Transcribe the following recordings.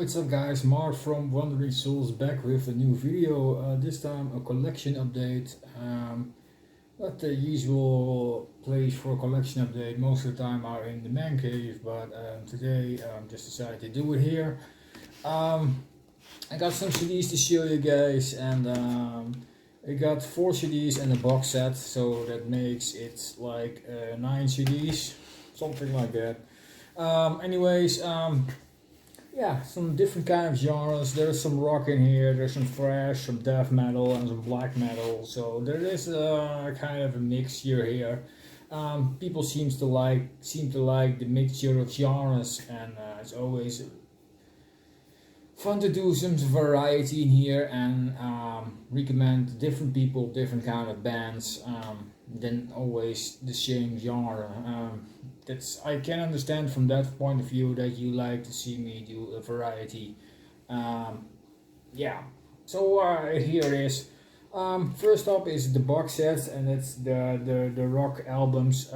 What's up guys, Mark from Wandering Souls back with a new video, this time a collection update. Not the usual place for a collection update, most of the time are in the man cave, but today just decided to do it here. I got some CDs to show you guys, and I got 4 CDs and a box set, so that makes it like 9 CDs, something like that. Yeah, some different kind of genres. There's some rock in here, there's some thrash, some death metal, and some black metal. So there is a kind of a mixture here. People seem to like the mixture of genres, and it's always fun to do some variety in here and recommend different people, different kind of bands. Than always the same genre. I can understand from that point of view that you like to see me do a variety. Yeah, so here it is. First up is the box set, and it's the rock albums.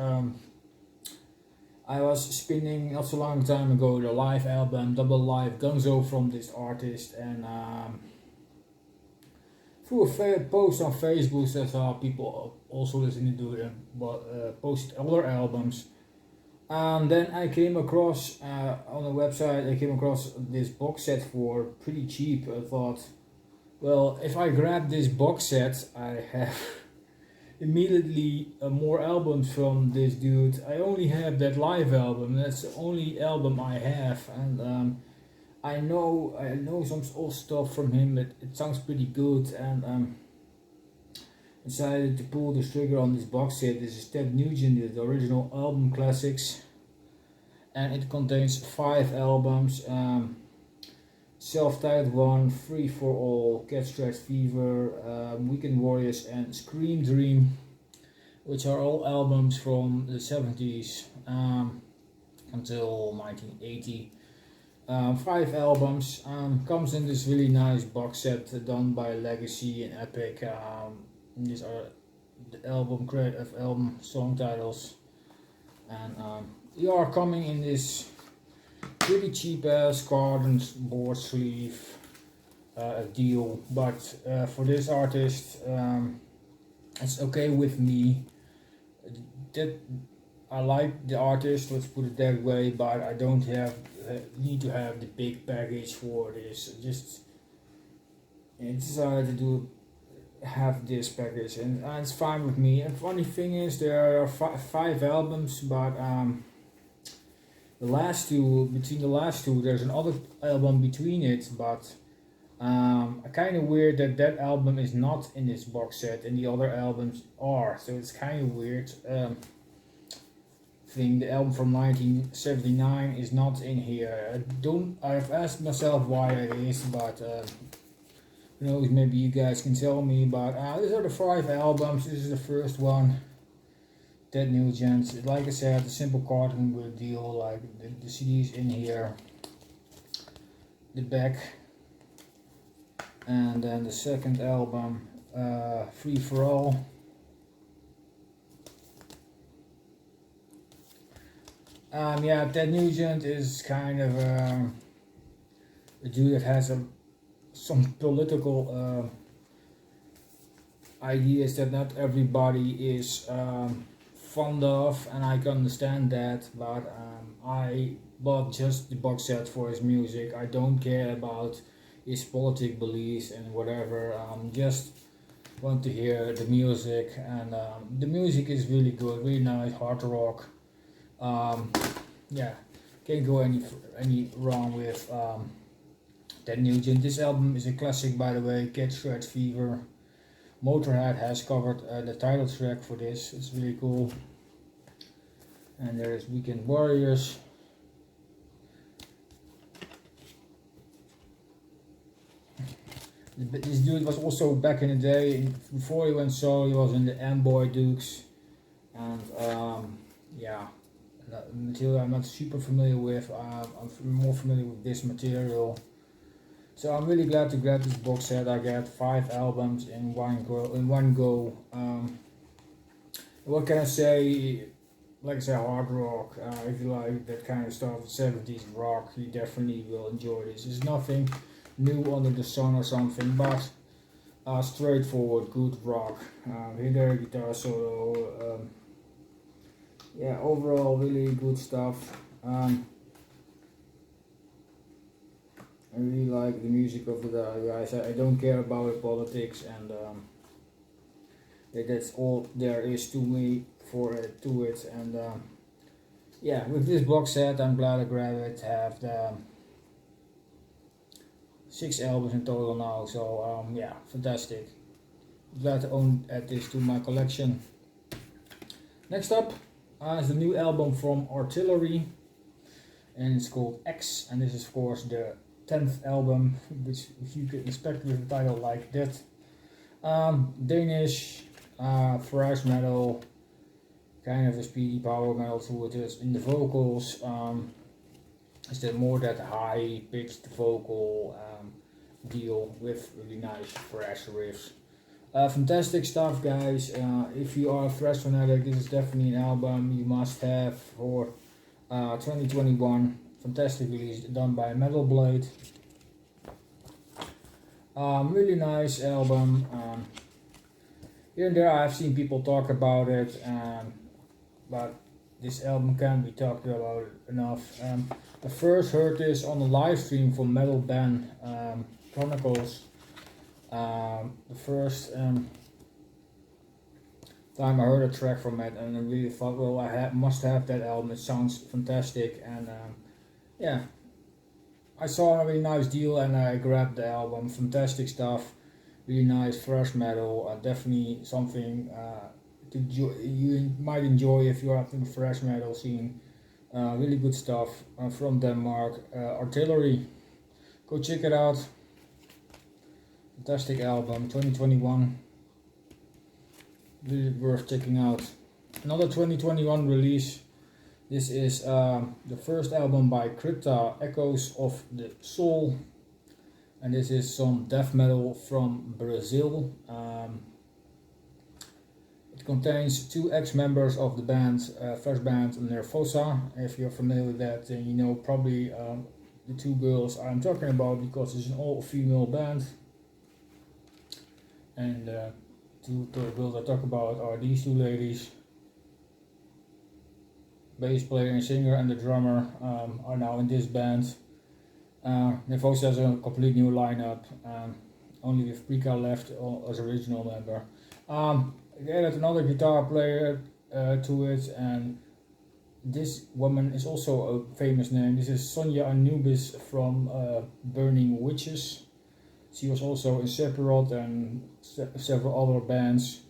I was spinning not so long time ago the live album Double Live Gunzo from this artist, and through a post on Facebook, I saw people also listening to them, but post other albums. Then I came across on the website. I came across this box set for pretty cheap. I thought, well, if I grab this box set, I have immediately more albums from this dude. I only have that live album. That's the only album I have, and I know some old stuff from him. It sounds pretty good, and decided to pull the trigger on this box set. This is Nugent, the original album classics, and it contains 5 albums. Self-titled one, Free for All, Cat Scratch Fever, Weekend Warriors, and Scream Dream, which are all albums from the 70s until 1980. 5 albums, comes in this really nice box set done by Legacy and Epic. These are the album song titles, and they are coming in this pretty cheap ass cardboard board sleeve deal, but for this artist it's okay with me. That I like the artist, let's put it that way, but I don't need to have the big package for this. Just decided to have this package, and it's fine with me. And funny thing is, there are 5 albums, but between the last two there's another album between it, but kind of weird that album is not in this box set and the other albums are, so it's kind of weird. The album from 1979 is not in here. I've asked myself why it is, but who knows, maybe you guys can tell me. But these are the 5 albums. This is the first one, Dead Nugent. Like I said, a simple cardboard deal, like the CDs in here, the back, and then the second album, Free for All. Yeah, Ted Nugent is kind of a dude that has some political ideas that not everybody is fond of, and I can understand that, but I bought just the box set for his music. I don't care about his politic beliefs and whatever. Just want to hear the music, and the music is really good, really nice, hard rock. Yeah, can't go any wrong with Ted Nugent. This album is a classic, by the way. Cat Scratch Fever. Motorhead has covered the title track for this. It's really cool. And there is Weekend Warriors. This dude was also back in the day, before he went solo, he was in the Amboy Dukes, and yeah, material I'm not super familiar with. I'm more familiar with this material, so I'm really glad to grab this box set. I got 5 albums in one go. What can I say? like I say, hard rock. If you like that kind of stuff, 70s rock, you definitely will enjoy this. It's nothing new under the sun or something, but straightforward, good rock. Here there, guitar solo. Yeah, overall, really good stuff. I really like the music of the guys. I don't care about the politics, and that's all there is to me to it. And yeah, with this box set, I'm glad I grabbed it. Have the 6 albums in total now. So yeah, fantastic. Glad to add this to my collection. Next up is the new album from Artillery, and it's called X. And this is of course the 10th album, which you could expect with a title like that. Danish, thrash metal, kind of a speedy power metal to it is in the vocals. Is there more that high pitched vocal deal with really nice thrash riffs. Fantastic stuff, guys. If you are a thrash fanatic, this is definitely an album you must have for 2021. Fantastic release done by Metal Blade. Really nice album. Here and there I've seen people talk about it, but this album can't be talked about enough. I first heard this on a live stream from Metal Band Chronicles. The first time I heard a track from it, and I really thought, well, I must have that album. It sounds fantastic, and yeah, I saw a really nice deal and I grabbed the album. Fantastic stuff, really nice thrash metal. Definitely something you might enjoy if you're up in the thrash metal scene. Really good stuff from Denmark. Artillery, go check it out. Fantastic album, 2021. Really worth checking out. Another 2021 release. This is the first album by Crypta, Echoes of the Soul, and this is some death metal from Brazil. It contains 2 ex-members of the band, thrash band Nervosa. If you're familiar with that, then you know probably the 2 girls I'm talking about, because it's an all-female band. And 2 girls I talk about are these 2 ladies. Bass player and singer and the drummer are now in this band. Nervosa has a complete new lineup, only with Prika left as original member. They added another guitar player to it, and this woman is also a famous name. This is Sonja Anubis from Burning Witches. She was also in Sephiroth and several other bands.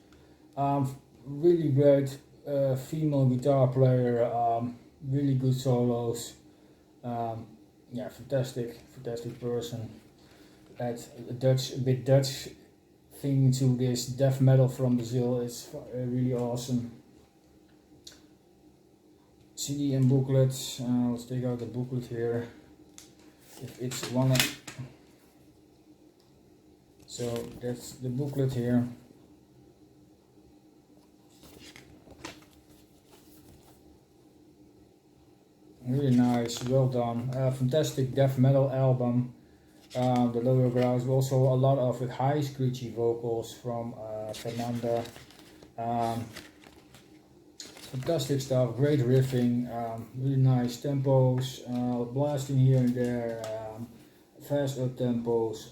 Really great female guitar player, really good solos. Yeah, fantastic person. Add a bit Dutch thing to this death metal from Brazil. It's really awesome. CD and booklets. Let's take out the booklet here. If it's one. So that's the booklet here. Really nice, well done. Fantastic death metal album. The lower grounds, but also a lot of high screechy vocals from Fernanda. Fantastic stuff, great riffing, really nice tempos, blasting here and there, fast up tempos,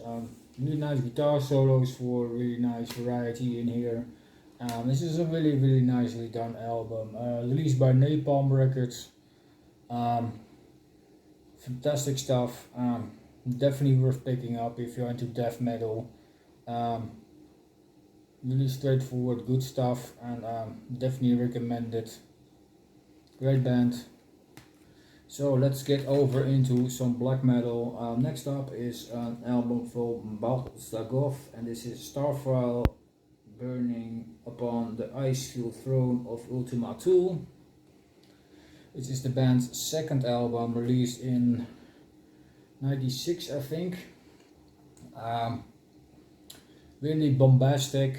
really nice guitar solos for really nice variety in here. This is a really nicely done album, released by Napalm Records. Fantastic stuff, definitely worth picking up if you're into death metal. Really straightforward, good stuff, and definitely recommend it. Great band. So let's get over into some black metal. Next up is an album from Bal-Sagoth, and this is Starfire, Burning Upon the Icefield Throne of Ultima Thule. It is the band's second album, released in '96, I think. Really bombastic,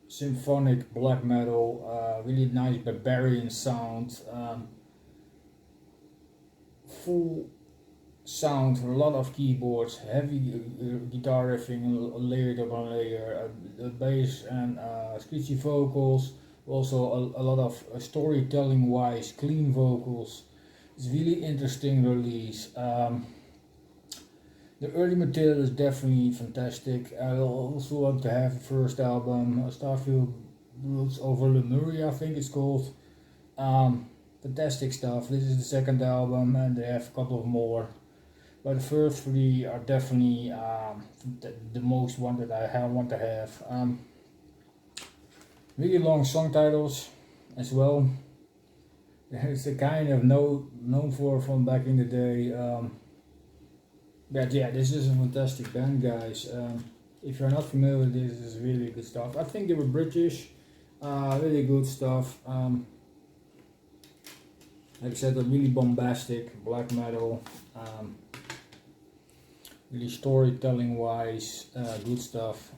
symphonic black metal, really nice barbarian sound, full sound, a lot of keyboards, heavy guitar riffing, layered upon layer, bass and screechy vocals, also a lot of storytelling wise, clean vocals. It's really interesting release. The early material is definitely fantastic. I also want to have the first album, Starfire Rules Over Lemuria, I think it's called. Fantastic stuff. This is the second album and they have a couple of more. But the first three are definitely the most one that I want to have. Really long song titles as well. It's a kind of known for from back in the day. But yeah, this is a fantastic band, guys. If you're not familiar with this is really good stuff. I think they were British. Really good stuff. Like I said, a really bombastic black metal. Really storytelling wise, good stuff.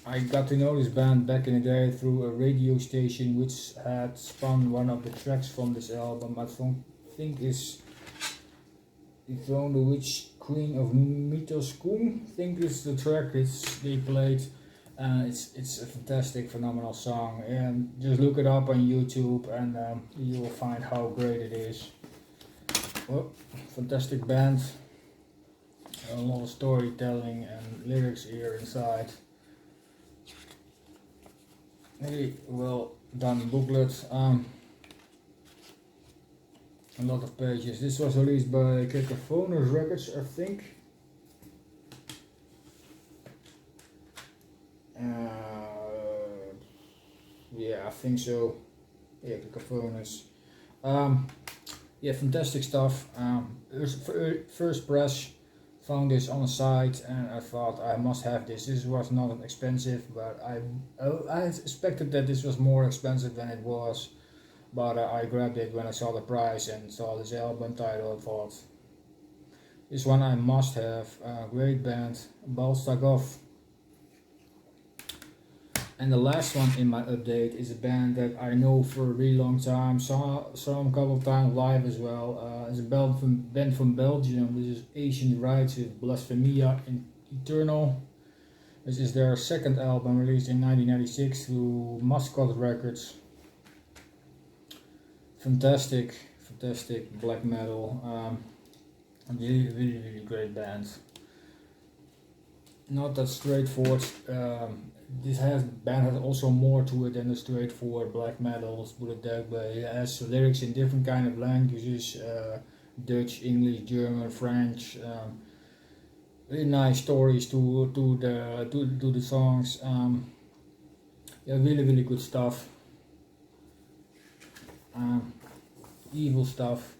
I got to know this band back in the day through a radio station which had spun one of the tracks from this album. I think is The Throne, the Witch Queen of Mythos-Kun. I think is the track they played. It's a fantastic, phenomenal song, and just look it up on YouTube and you will find how great it is. Well, fantastic band, a lot of storytelling and lyrics here inside. Really well done booklet, a lot of pages. This was released by Crypta Records, I think. Yeah, I think so. Yeah, Crypta. Yeah, fantastic stuff. First press, found this on the site and I thought I must have this. This was not expensive, but I expected that this was more expensive than it was. But I grabbed it when I saw the price and saw this album title. I thought this one I must have. Great band, Bal-Sagoth. And the last one in my update is a band that I know for a really long time, saw them a couple of times live as well. It's a band from Belgium. This is Ancient Rites with Blasphemia and Eternal. This is their second album released in 1996 through Mascot Records. Fantastic black metal. Really great band. Not that straightforward. This band has also more to it than the straightforward black metal, let's put it that way. It has lyrics in different kind of languages, Dutch, English, German, French. Really nice stories to the songs. Yeah, really good stuff. Evil stuff,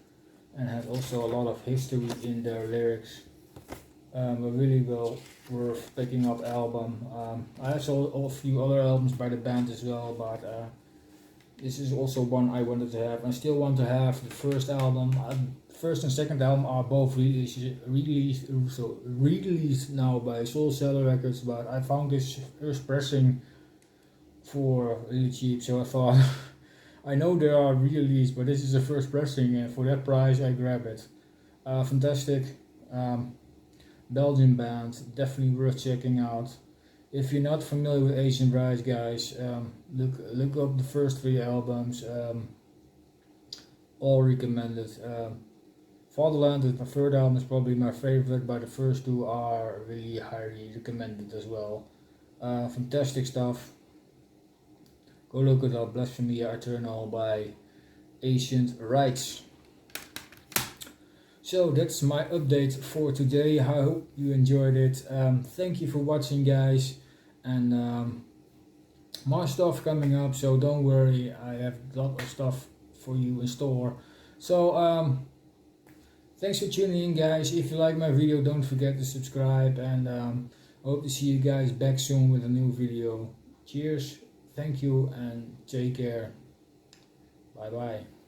and has also a lot of history in their lyrics. A really well worth picking up album. I saw a few other albums by the band as well, but this is also one I wanted to have. I still want to have the first album. First and second album are both released now by Soul Cellar Records, but I found this first pressing for really cheap, so I thought I know they are released, but this is the first pressing and for that price I grab it. Fantastic. Belgian band, definitely worth checking out. If you're not familiar with Asian Rites, guys, look up the first three albums. All recommended. Fatherland is my third album, is probably my favorite, but the first two are really highly recommended as well. Fantastic stuff. Go look it up, Blasphemia Eternal by Ancient Rites. So that's my update for today. I hope you enjoyed it. Thank you for watching, guys, and more stuff coming up, so don't worry, I have a lot of stuff for you in store. So thanks for tuning in, guys. If you like my video, don't forget to subscribe, and hope to see you guys back soon with a new video. Cheers, thank you, and take care. Bye bye.